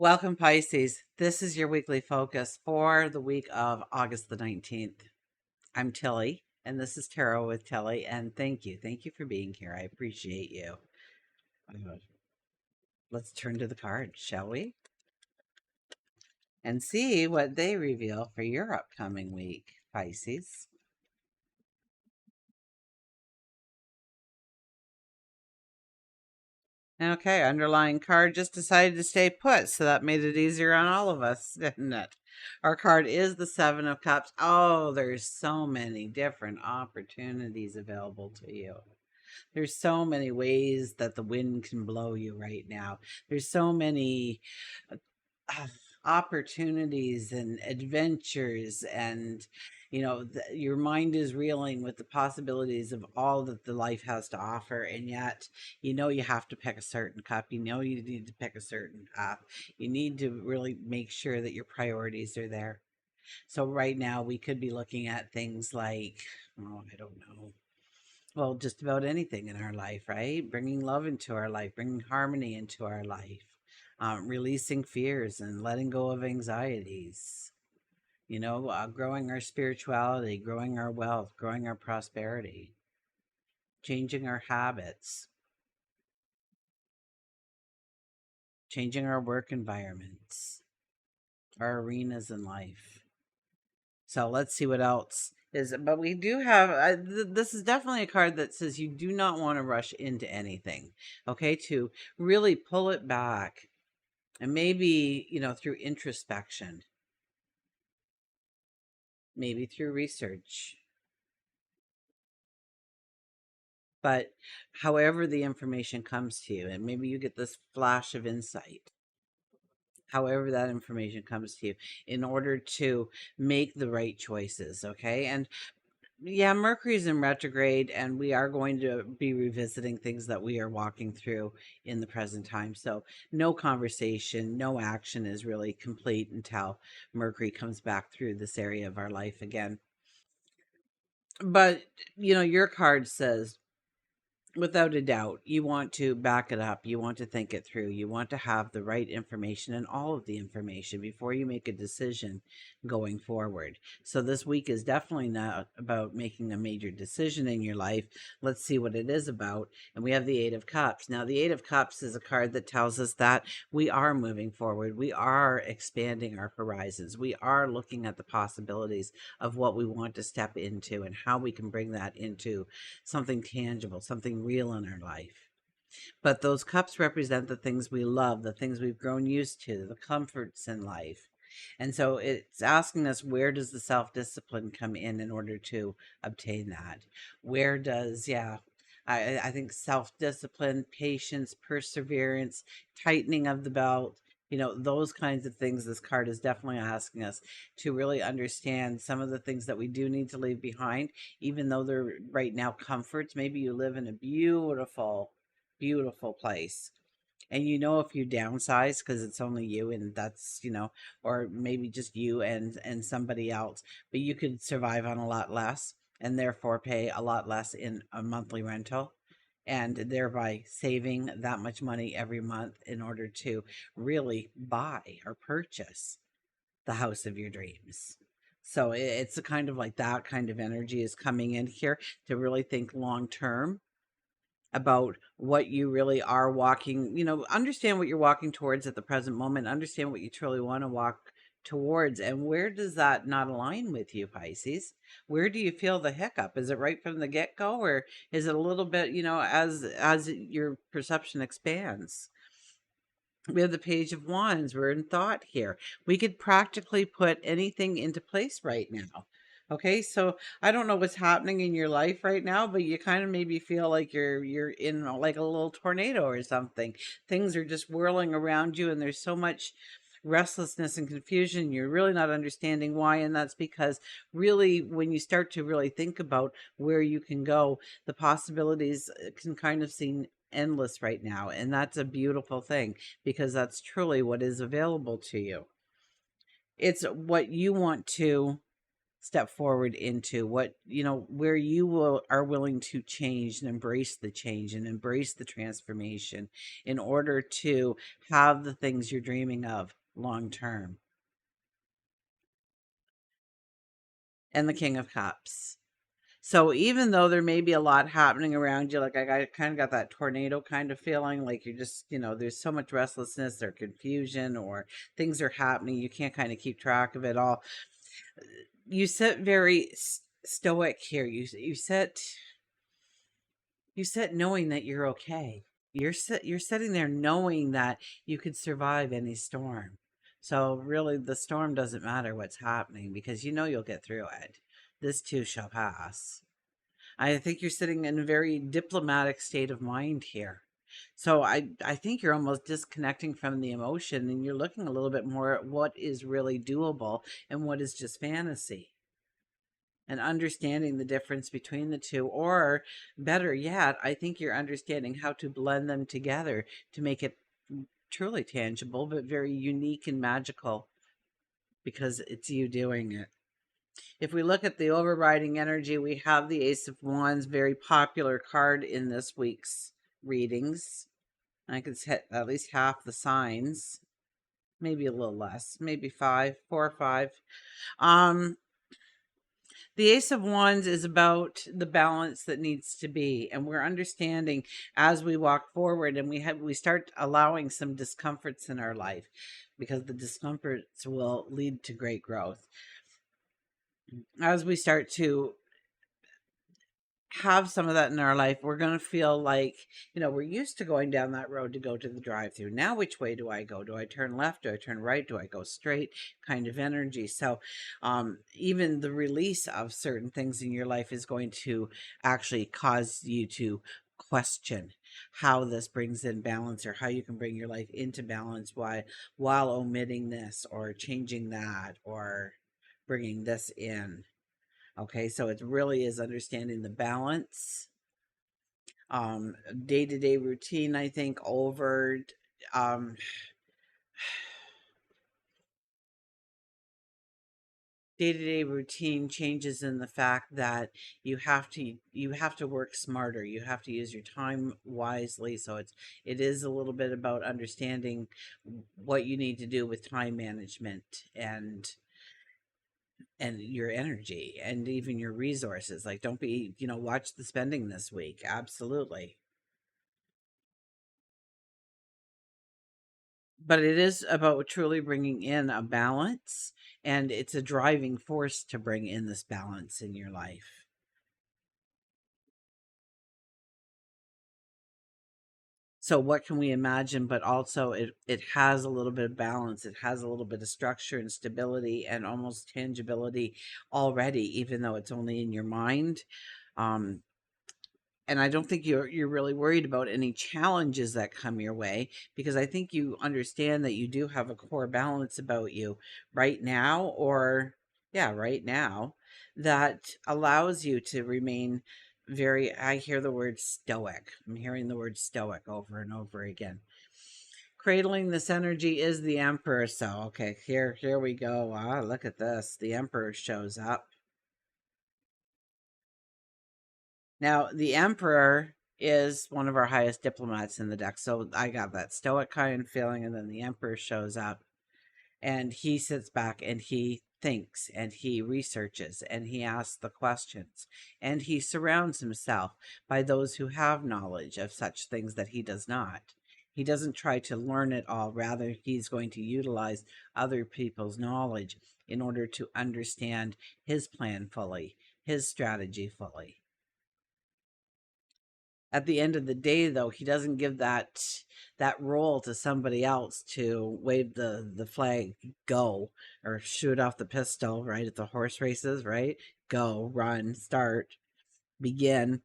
Welcome, Pisces. This is your weekly focus for the week of August the 19th. I'm Tilly, and this is Tarot with Tilly, and thank you. Thank you for being here. I appreciate you. Let's turn to the cards, shall we? And see what they reveal for your upcoming week, Pisces. Okay, underlying card just decided to stay put, so that made it easier on all of us, didn't it? Our card is the Seven of Cups. Oh, there's so many different opportunities available to you. There's so many ways that the wind can blow you right now. There's so many uh, opportunities and adventures, and your mind is reeling with the possibilities of all that the life has to offer, and yet you have to pick a certain cup. You need to pick a certain path. You need to really make sure that your priorities are there. So right now we could be looking at things like, oh, I don't know, well, just about anything in our life, right? Bringing love into our life, bringing harmony into our life, releasing fears and letting go of anxieties, growing our spirituality, growing our wealth, growing our prosperity, changing our habits, changing our work environments, our arenas in life. So let's see what else is. But we do have, this is definitely a card that says you do not want to rush into anything, okay? To really pull it back, and maybe, through introspection, maybe through research. But however the information comes to you, and maybe you get this flash of insight, however that information comes to you, in order to make the right choices, okay? And yeah, Mercury's in retrograde, and we are going to be revisiting things that we are walking through in the present time. So, no conversation, no action is really complete until Mercury comes back through this area of our life again. But, your card says, without a doubt, you want to back it up. You want to think it through. You want to have the right information and all of the information before you make a decision going forward. So, this week is definitely not about making a major decision in your life. Let's see what it is about. And we have the Eight of Cups. Now, the Eight of Cups is a card that tells us that we are moving forward. We are expanding our horizons. We are looking at the possibilities of what we want to step into and how we can bring that into something tangible, something real in our life. But those cups represent the things we love, the things we've grown used to, the comforts in life. And so it's asking us, where does the self-discipline come in order to obtain that? Where does, yeah, I think self-discipline, patience, perseverance, tightening of the belt, those kinds of things, this card is definitely asking us to really understand some of the things that we do need to leave behind, even though they're right now comforts. Maybe you live in a beautiful, beautiful place, and if you downsize because it's only you, and that's, or maybe just you and somebody else, but you could survive on a lot less and therefore pay a lot less in a monthly rental, and thereby saving that much money every month in order to really buy or purchase the house of your dreams. So it's a kind of like that kind of energy is coming in here, to really think long term about what you really are walking, understand what you're walking towards at the present moment, understand what you truly want to walk towards, and where does that not align with you, Pisces? Where do you feel the hiccup? Is it right from the get-go, or is it a little bit, as your perception expands? We have the Page of Wands. We're in thought here. We could practically put anything into place right now. Okay, so I don't know what's happening in your life right now, but you kind of maybe feel like you're in like a little tornado or something. Things are just whirling around you, and there's so much restlessness and confusion. You're really not understanding why, and that's because really, when you start to really think about where you can go, the possibilities can kind of seem endless right now, and that's a beautiful thing, because that's truly what is available to you. It's what you want to step forward into what, where are willing to change and embrace the change and embrace the transformation in order to have the things you're dreaming of long term. And the King of Cups. So even though there may be a lot happening around you, like I kind of got that tornado kind of feeling, like you're just, there's so much restlessness or confusion or things are happening, you can't kind of keep track of it all. You sit very stoic here. You sit knowing that you're okay. You're sitting there knowing that you could survive any storm. So really the storm doesn't matter what's happening because you'll get through it. This too shall pass. I think you're sitting in a very diplomatic state of mind here. So I think you're almost disconnecting from the emotion and you're looking a little bit more at what is really doable and what is just fantasy, and understanding the difference between the two. Or better yet, I think you're understanding how to blend them together to make it truly tangible, but very unique and magical because it's you doing it. If we look at the overriding energy, we have the Ace of Wands, very popular card in this week's readings. I could hit at least half the signs, maybe a little less, maybe 4 or 5. Um, the Ace of Wands is about the balance that needs to be, and we're understanding as we walk forward, and we start allowing some discomforts in our life, because the discomforts will lead to great growth. As we start to have some of that in our life, we're going to feel like, we're used to going down that road to go to the drive-through. Now, which way do I go? Do I turn left? Do I turn right? Do I go straight? Kind of energy. So, even the release of certain things in your life is going to actually cause you to question how this brings in balance, or how you can bring your life into balance while omitting this or changing that or bringing this in. Okay, so it really is understanding the balance. Day-to-day routine, I think, over day-to-day routine changes in the fact that you have to work smarter. You have to use your time wisely. So it is a little bit about understanding what you need to do with time management and your energy and even your resources. Like, don't be, watch the spending this week. Absolutely. But it is about truly bringing in a balance, and it's a driving force to bring in this balance in your life. So what can we imagine? But also it has a little bit of balance. It has a little bit of structure and stability and almost tangibility already, even though it's only in your mind. Um, and I don't think you're really worried about any challenges that come your way, because I think you understand that you do have a core balance about you right now, or yeah, right now, that allows you to remain very, I hear the word stoic. I'm hearing the word stoic over and over again. Cradling this energy is the Emperor. So okay, here we go. Look at this. The Emperor shows up. Now, the Emperor is one of our highest diplomats in the deck. So I got that stoic kind of feeling, and then the Emperor shows up and he sits back and he thinks and he researches and he asks the questions, and he surrounds himself by those who have knowledge of such things that he does not. He doesn't try to learn it all. Rather, he's going to utilize other people's knowledge in order to understand his plan fully, his strategy fully. At the end of the day, though, he doesn't give that role to somebody else to wave the flag, go, or shoot off the pistol, right, at the horse races, right? Go, run, start, begin.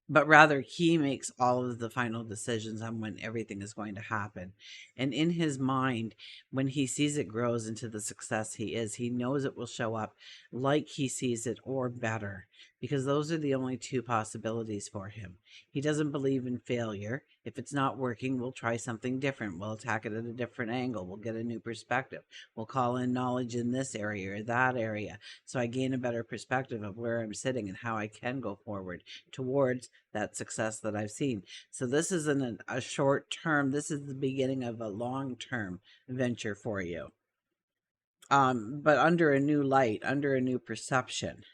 But rather, he makes all of the final decisions on when everything is going to happen. And in his mind, when he sees it grows into the success he is, he knows it will show up like he sees it or better, because those are the only two possibilities for him. He doesn't believe in failure. If it's not working, we'll try something different. We'll attack it at a different angle. We'll get a new perspective. We'll call in knowledge in this area or that area, so I gain a better perspective of where I'm sitting and how I can go forward towards that success that I've seen. So this isn't a short term, this is the beginning of a long term venture for you. But under a new light, under a new perception.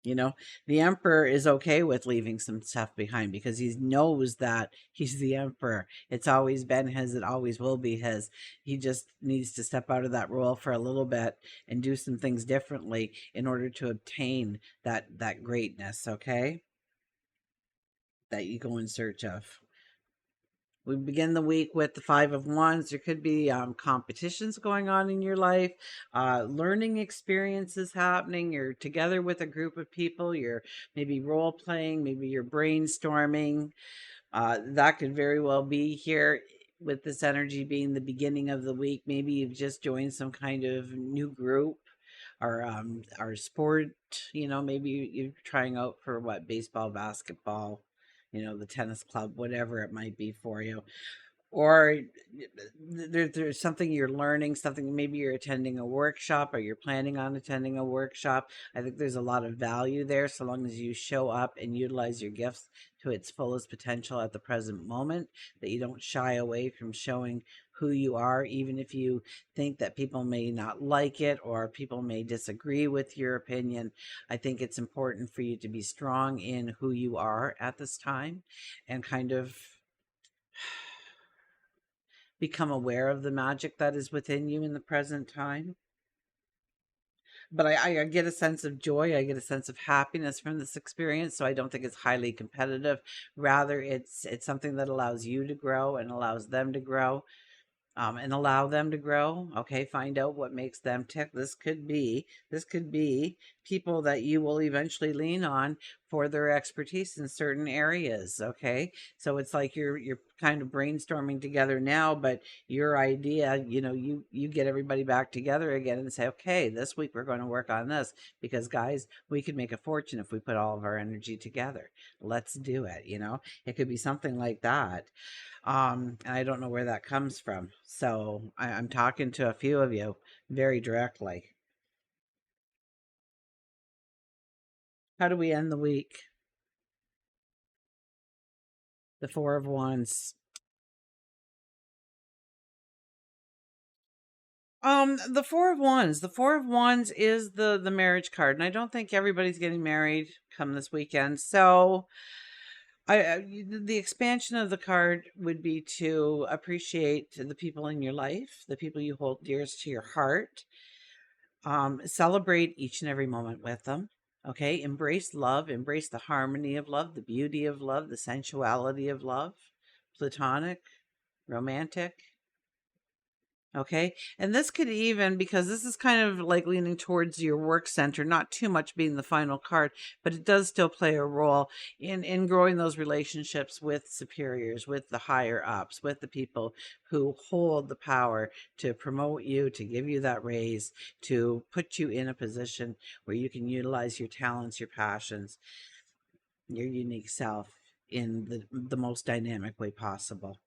You know, the emperor is okay with leaving some stuff behind because he knows that he's the emperor. It's always been his, it always will be his. He just needs to step out of that role for a little bit and do some things differently in order to obtain that greatness, okay? That you go in search of. We begin the week with the Five of Wands. There could be competitions going on in your life, learning experiences happening. You're together with a group of people. You're maybe role playing, maybe you're brainstorming. That could very well be here with this energy being the beginning of the week. Maybe you've just joined some kind of new group or sport. You know, maybe you're trying out for what, baseball, basketball, you know, the tennis club, whatever it might be for you. Or there's something you're learning, something, maybe you're attending a workshop or you're planning on attending a workshop. I think there's a lot of value there so long as you show up and utilize your gifts to its fullest potential at the present moment, that you don't shy away from showing who you are, even if you think that people may not like it or people may disagree with your opinion. I think it's important for you to be strong in who you are at this time and kind of become aware of the magic that is within you in the present time. But I get a sense of joy. I get a sense of happiness from this experience. So I don't think it's highly competitive. Rather, it's something that allows you to grow and allows them to grow. And allow them to grow. Okay, find out what makes them tick. This could be people that you will eventually lean on for their expertise in certain areas. Okay, so it's like you're kind of brainstorming together now, but your idea, you know, you get everybody back together again and say, okay, this week we're going to work on this because guys, we could make a fortune if we put all of our energy together. Let's do it. You know, it could be something like that. And I don't know where that comes from. So I'm talking to a few of you very directly. How do we end the week? The Four of Wands. The Four of Wands. The Four of Wands is the marriage card, and I don't think everybody's getting married come this weekend. So the expansion of the card would be to appreciate the people in your life, the people you hold dearest to your heart. Celebrate each and every moment with them. Okay, embrace love, embrace the harmony of love, the beauty of love, the sensuality of love, platonic, romantic. Okay, and this could even, because this is kind of like leaning towards your work center, not too much being the final card, but it does still play a role in growing those relationships with superiors, with the higher ups, with the people who hold the power to promote you, to give you that raise, to put you in a position where you can utilize your talents, your passions, your unique self in the most dynamic way possible.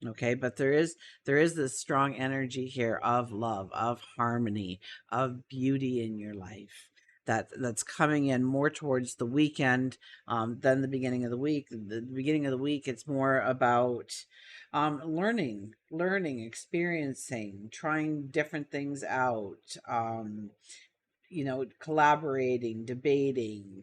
Okay, but there is this strong energy here of love, of harmony, of beauty in your life that's coming in more towards the weekend than the beginning of the week. The beginning of the week, it's more about learning, experiencing, trying different things out, you know, collaborating, debating,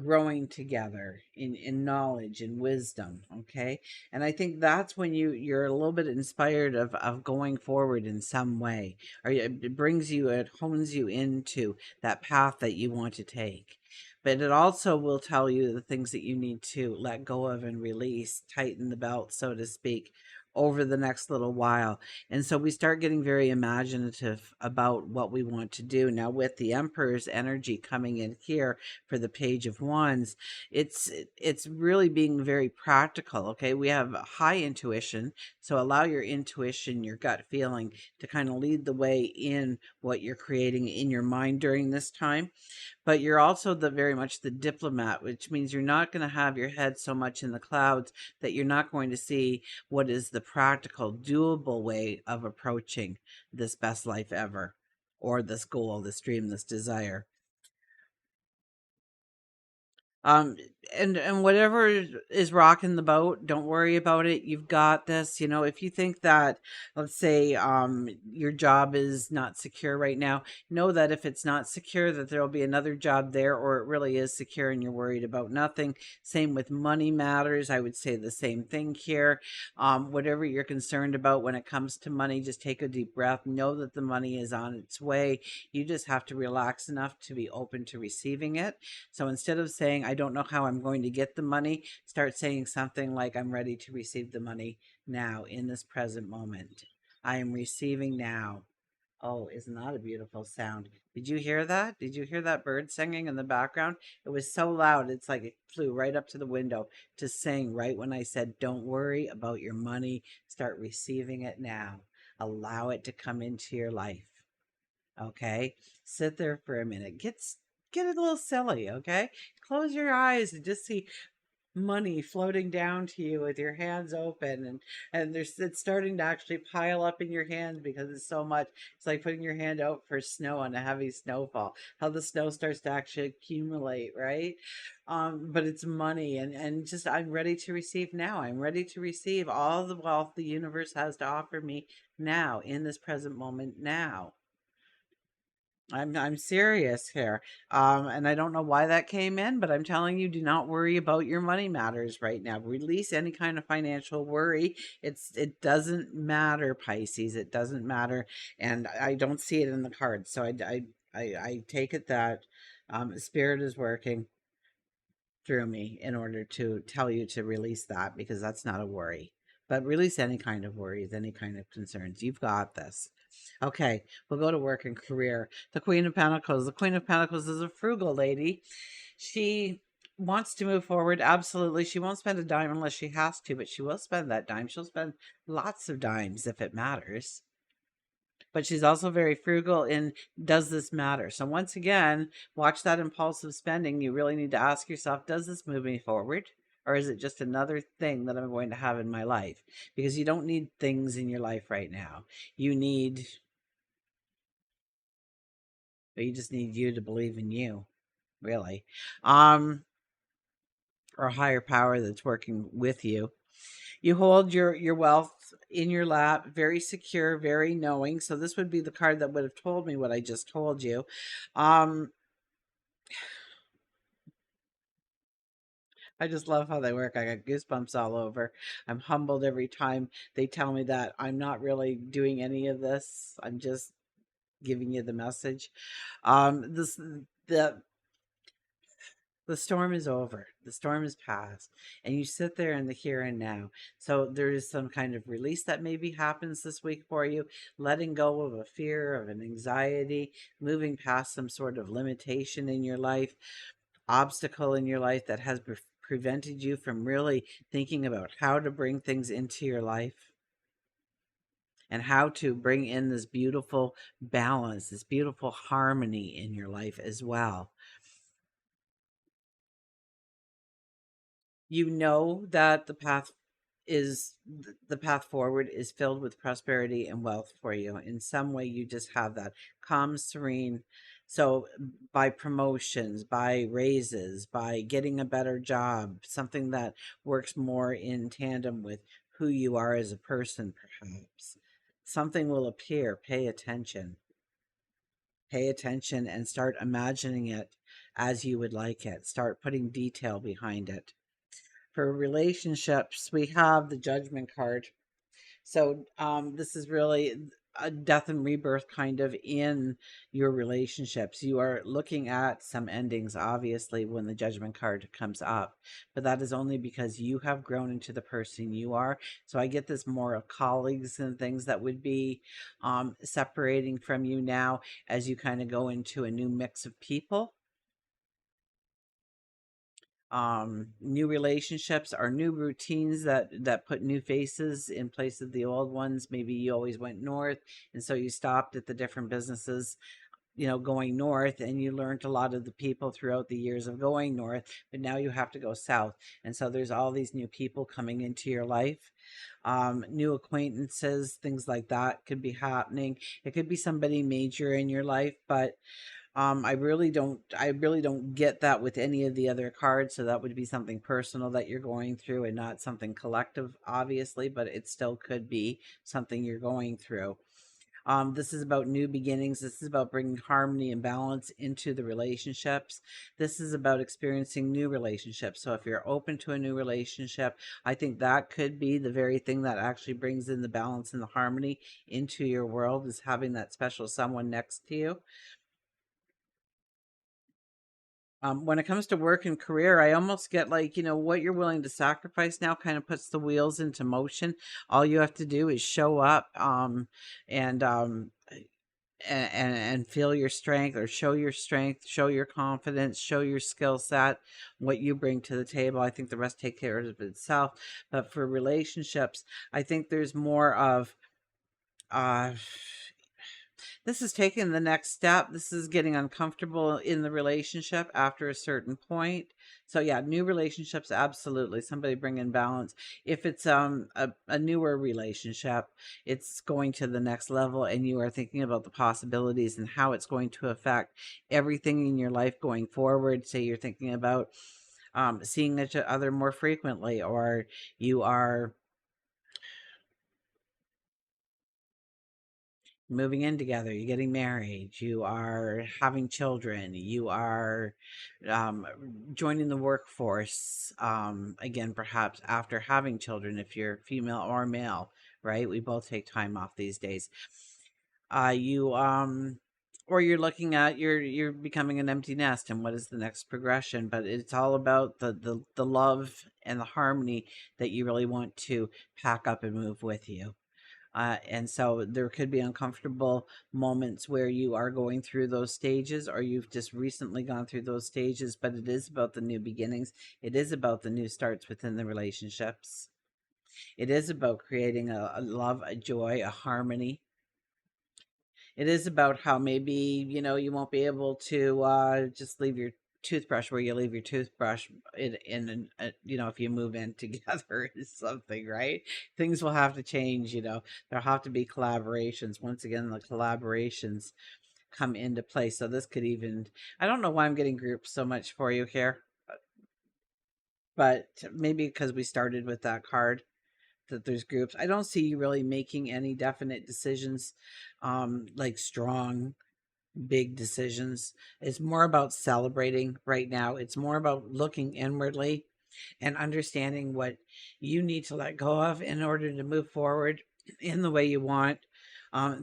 growing together in knowledge and wisdom. Okay, and I think that's when you're a little bit inspired of going forward in some way, or it brings you, it hones you into that path that you want to take. But it also will tell you the things that you need to let go of and release, tighten the belt, so to speak, over the next little while. And so we start getting very imaginative about what we want to do. Now, with the Emperor's energy coming in here for the Page of Wands, it's really being very practical. Okay, we have high intuition, so allow your intuition, your gut feeling to kind of lead the way in what you're creating in your mind during this time. But you're also the very much the diplomat, which means you're not going to have your head so much in the clouds that you're not going to see what is the practical, doable way of approaching this best life ever, or this goal, this dream, this desire. Um, and whatever is rocking the boat, don't worry about it. You've got this. You know, if you think that, let's say, your job is not secure right now, know that if it's not secure, that there'll be another job there, or it really is secure and you're worried about nothing. Same with money matters. I would say the same thing here. Whatever you're concerned about when it comes to money, just take a deep breath. Know that the money is on its way. You just have to relax enough to be open to receiving it. So instead of saying, I don't know how I'm going to get the money, start saying something like, I'm ready to receive the money now in this present moment. I am receiving now. Oh, isn't that a beautiful sound? Did you hear that? Did you hear that bird singing in the background? It was so loud. It's like it flew right up to the window to sing right when I said, don't worry about your money. Start receiving it now. Allow it to come into your life. Okay, sit there for a minute. Get a little silly. Okay, close your eyes and just see money floating down to you with your hands open, and there's it's starting to actually pile up in your hands because it's so much. It's like putting your hand out for snow on a heavy snowfall, how the snow starts to actually accumulate, right? But it's money, and just, I'm ready to receive now. I'm ready to receive all the wealth the universe has to offer me now, in this present moment now. I'm serious here. And I don't know why that came in, but I'm telling you, do not worry about your money matters right now. Release any kind of financial worry. It doesn't matter, Pisces. It doesn't matter, and I don't see it in the cards. So I take it that Spirit is working through me in order to tell you to release that, because that's not a worry. But release any kind of worries, any kind of concerns. You've got this. Okay, we'll go to work and career. The Queen of Pentacles. The Queen of Pentacles is a frugal lady. She wants to move forward. Absolutely. She won't spend a dime unless she has to, but she will spend that dime. She'll spend lots of dimes if it matters. But she's also very frugal in, does this matter? So once again, watch that impulsive spending. You really need to ask yourself, does this move me forward? Or is it just another thing that I'm going to have in my life? Because you don't need things in your life right now. You need, you just need you to believe in you, really. Or a higher power that's working with you. You hold your wealth in your lap, very secure, very knowing. So this would be the card that would have told me what I just told you. Um, I just love how they work. I got goosebumps all over. I'm humbled every time they tell me that I'm not really doing any of this. I'm just giving you the message. This the the storm is over. The storm is past, and you sit there in the here and now. So there is some kind of release that maybe happens this week for you, letting go of a fear, of an anxiety, moving past some sort of limitation in your life, obstacle in your life that has prevented you from really thinking about how to bring things into your life and how to bring in this beautiful balance, this beautiful harmony in your life as well. You know that the path forward is filled with prosperity and wealth for you. In some way, you just have that calm, serene. So by promotions, by raises, by getting a better job, something that works more in tandem with who you are as a person, perhaps something will appear. Pay attention. Pay attention and start imagining it as you would like it. Start putting detail behind it. For relationships, we have the Judgment card. So this is really a death and rebirth kind of in your relationships. You are looking at some endings, obviously, when the judgment card comes up, but that is only because you have grown into the person you are. So I get this more of colleagues and things that would be separating from you now as you kind of go into a new mix of people. New relationships or new routines that put new faces in place of the old ones. Maybe you always went north, and so you stopped at the different businesses, going north, and you learned a lot of the people throughout the years of going north, but now you have to go south. And so there's all these new people coming into your life. New acquaintances, things like that could be happening. It could be somebody major in your life, but I really don't get that with any of the other cards. So that would be something personal that you're going through and not something collective, obviously, but it still could be something you're going through. This is about new beginnings. This is about bringing harmony and balance into the relationships. This is about experiencing new relationships. So if you're open to a new relationship, I think that could be the very thing that actually brings in the balance and the harmony into your world, is having that special someone next to you. When it comes to work and career, I almost get like, what you're willing to sacrifice now kind of puts the wheels into motion. All you have to do is show up, and and feel your strength, or show your strength, show your confidence, show your skill set, what you bring to the table. I think the rest take care of itself. But for relationships, I think there's more of, uh this is taking the next step. This is getting uncomfortable in the relationship after a certain point. So yeah, new relationships, absolutely. Somebody bring in balance. If it's a newer relationship, it's going to the next level, and you are thinking about the possibilities and how it's going to affect everything in your life going forward. Say you're thinking about seeing each other more frequently, or you are moving in together, you're getting married, you are having children, you are um, joining the workforce, again, perhaps after having children, if you're female or male, right? We both take time off these days. You or you're looking at, you're becoming an empty nest, and what is the next progression? But it's all about the love and the harmony that you really want to pack up and move with you. And so there could be uncomfortable moments where you are going through those stages, or you've just recently gone through those stages, but it is about the new beginnings. It is about the new starts within the relationships. It is about creating a love, a joy, a harmony. It is about how maybe, you won't be able to just leave your toothbrush where you leave your toothbrush if you move in together is something, right? Things will have to change, there'll have to be collaborations. Once again, the collaborations come into play. So this could even, I don't know why I'm getting grouped so much for you here, but maybe because we started with that card, that there's groups. I don't see you really making any definite decisions, like strong big decisions. It's more about celebrating right now. It's more about looking inwardly and understanding what you need to let go of in order to move forward in the way you want.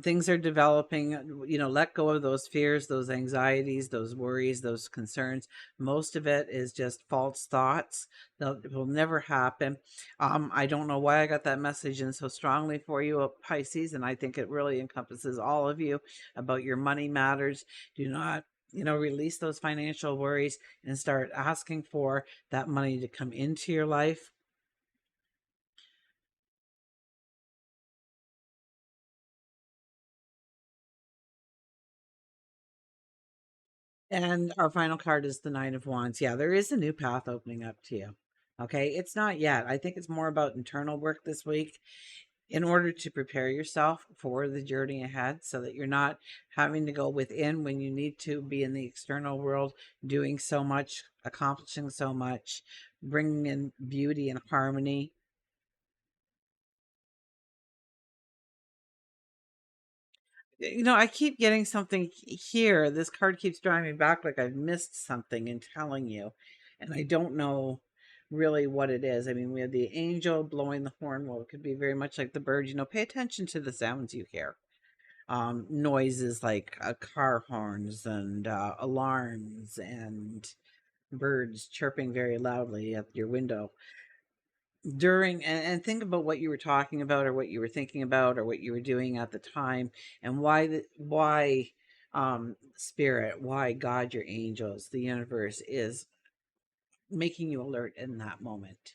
Things are developing, let go of those fears, those anxieties, those worries, those concerns. Most of it is just false thoughts that will never happen. I don't know why I got that message in so strongly for you, Pisces, and I think it really encompasses all of you about your money matters. Do not, release those financial worries and start asking for that money to come into your life. And our final card is the Nine of Wands. Yeah, there is a new path opening up to you. Okay, it's not yet. I think it's more about internal work this week in order to prepare yourself for the journey ahead, so that you're not having to go within when you need to be in the external world, doing so much, accomplishing so much, bringing in beauty and harmony. I keep getting something here. This card keeps drawing me back like I've missed something in telling you. And I don't know really what it is. I mean, we have the angel blowing the horn. Well, it could be very much like the bird. Pay attention to the sounds you hear. noises like car horns and alarms and birds chirping very loudly at your window during, and think about what you were talking about or what you were thinking about or what you were doing at the time, and why spirit, why God, your angels, the universe is making you alert in that moment.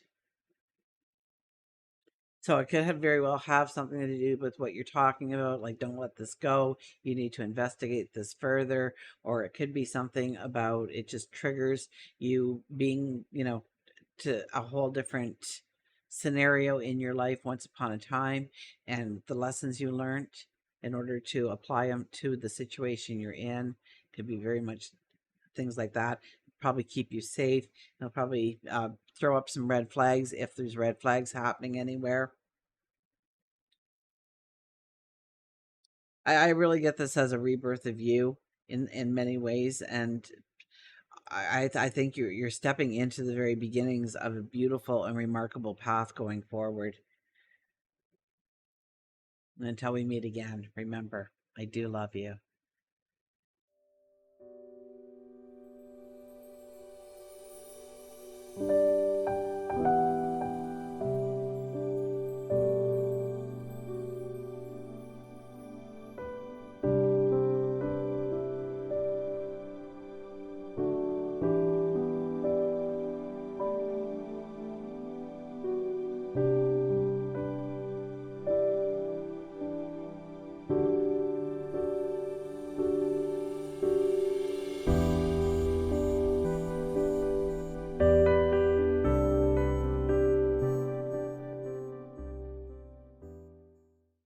So it could have very well have something to do with what you're talking about, like don't let this go. You need to investigate this further, or it could be something about it just triggers you being, to a whole different scenario in your life once upon a time, and the lessons you learned in order to apply them to the situation you're in could be very much things like that. Probably keep you safe. It'll probably throw up some red flags if there's red flags happening anywhere. I really get this as a rebirth of you in many ways, and I think you're stepping into the very beginnings of a beautiful and remarkable path going forward. And until we meet again, remember, I do love you.